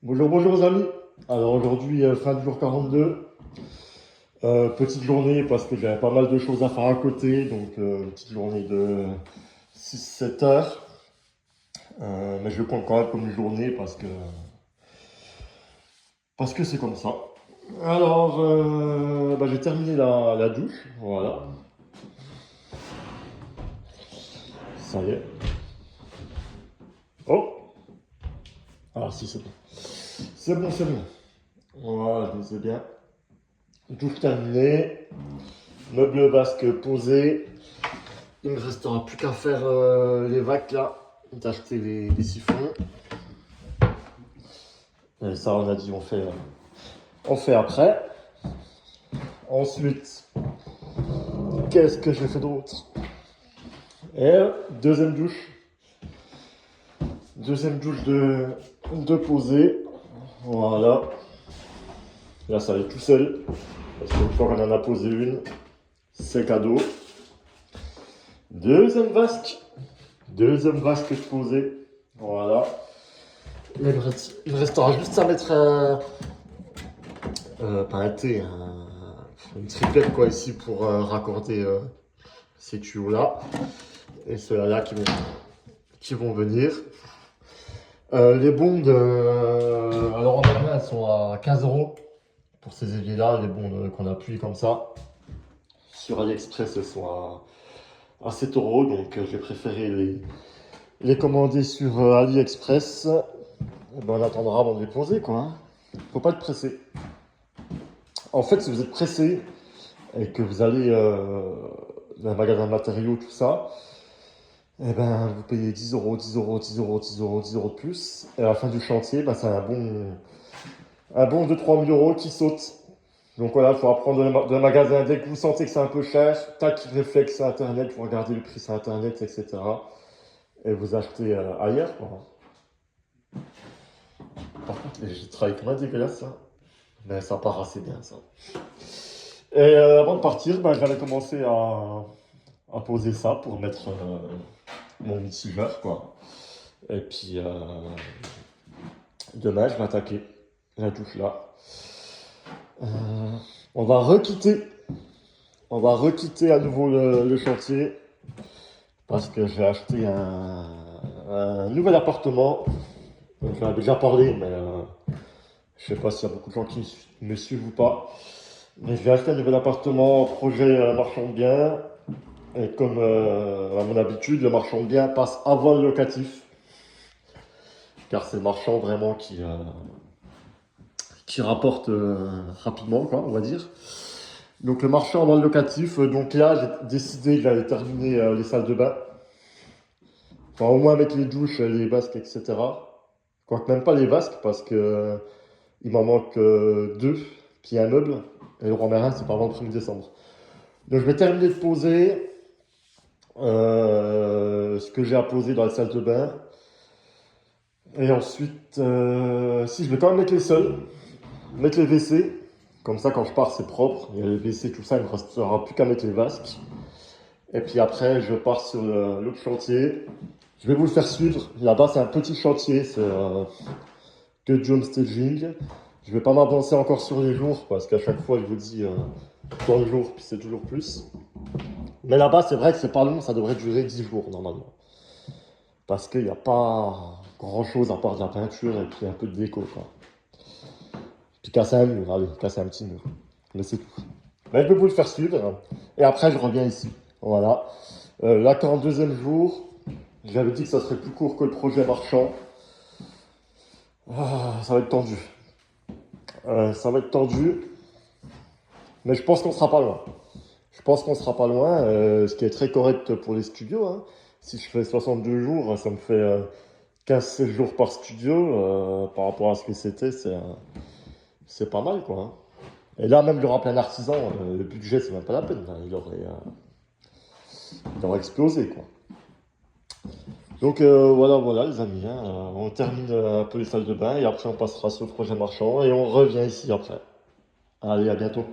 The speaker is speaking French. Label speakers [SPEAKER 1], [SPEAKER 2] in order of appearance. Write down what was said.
[SPEAKER 1] Bonjour, bonjour les amis. Alors aujourd'hui, fin du jour 42. Petite journée parce que j'avais pas mal de choses à faire à côté. Donc une petite journée de 6-7 heures. Mais je le prends quand même comme une journée parce que c'est comme ça. Alors, j'ai terminé la douche. Voilà, ça y est. Oh, ah si, c'est bon. C'est bon, c'est bon. Voilà, je me disais bien. Douche terminée. Meuble basque posé. Il me restera plus qu'à faire les vacs là, d'acheter les siphons. Et ça, on a dit, on fait après. Ensuite, qu'est-ce que j'ai fait d'autre? Et deuxième douche. Deuxième douche de poser. Voilà. Là, ça allait tout seul. Parce qu'une fois qu'on en a posé une, c'est cadeau. Deuxième vasque. Deuxième vasque posé. Voilà. Il me restera juste à mettre pas un T, une triplette quoi ici pour raccorder ces tuyaux là et ceux-là qui vont venir. Les bondes, alors en dernier elles sont à 15 € pour ces ailiers là, les bondes qu'on appuie comme ça. Sur AliExpress elles sont à 7 € donc j'ai préféré les commander sur AliExpress. Et ben, on attendra avant de les poser quoi. Faut pas être pressé. En fait, si vous êtes pressé et que vous allez dans un magasin de matériaux, tout ça, eh ben, vous payez 10 €, 10 €, 10 €, 10 €, 10 € de plus. Et à la fin du chantier, c'est un bon de 3 000 € qui saute. Donc voilà, il faut apprendre de magasin. Dès que vous sentez que c'est un peu cher, tac, réflexe sur Internet, vous regardez le prix sur Internet, etc. Et vous achetez ailleurs, quoi. Par contre, j'ai travaillé comme un dégueulasse, là. Mais ça part assez bien, ça. Et avant de partir, j'allais commencer à poser ça pour mettre mon mitigeur, quoi. Et puis, demain, je vais attaquer la douche là. Euh, on va requitter. On va requitter à nouveau le chantier parce que j'ai acheté un nouvel appartement. Donc, j'en avais déjà parlé, mais je sais pas s'il y a beaucoup de gens qui me suivent ou pas. Mais je vais acheter un nouvel appartement, projet marchand de biens. Et comme à mon habitude, le marchand de biens passe avant le locatif. Car c'est le marchand vraiment qui rapporte rapidement, quoi, on va dire. Donc le marchand avant le locatif, donc là j'ai décidé que j'allais terminer les salles de bain. Enfin au moins mettre les douches, les vasques, etc. Quoique même pas les vasques parce que il m'en manque deux, puis un meuble. Et le roi Merlin, c'est pas avant le 1er décembre. Donc je vais terminer de poser ce que j'ai à poser dans la salle de bain. Et ensuite, si je vais quand même mettre les sols, mettre les WC. Comme ça, quand je pars, c'est propre. Il y a les WC, tout ça, il ne me restera plus qu'à mettre les vasques. Et puis après, je pars sur l'autre chantier. Je vais vous le faire suivre. Là-bas, c'est un petit chantier, c'est que John Staging. Je vais pas m'avancer encore sur les jours parce qu'à chaque fois, je vous dis tant de jours, puis c'est toujours plus. Mais là-bas, c'est vrai que c'est pas long, ça devrait durer 10 jours normalement. Parce qu'il n'y a pas grand-chose à part de la peinture et puis un peu de déco, quoi. Puis casser un mur, allez, casser un petit mur. Mais c'est tout. Mais je vais vous le faire suivre. Et après, je reviens ici. Voilà. Là, 42e jour, j'avais dit que ça serait plus court que le projet marchand. Ça va être tendu. Ça va être tendu. Mais je pense qu'on sera pas loin. Je pense qu'on sera pas loin. Ce qui est très correct pour les studios, hein. Si je fais 62 jours, ça me fait 15-16 jours par studio. Par rapport à ce que c'était, c'est pas mal, quoi, hein. Et là, même, il y aura plein d'artisans. Le budget, c'est même pas la peine, hein. Il aurait explosé, quoi. Donc voilà, les amis, hein. On termine un peu les salles de bain et après on passera sur le projet marchand et on revient ici après. Allez, à bientôt.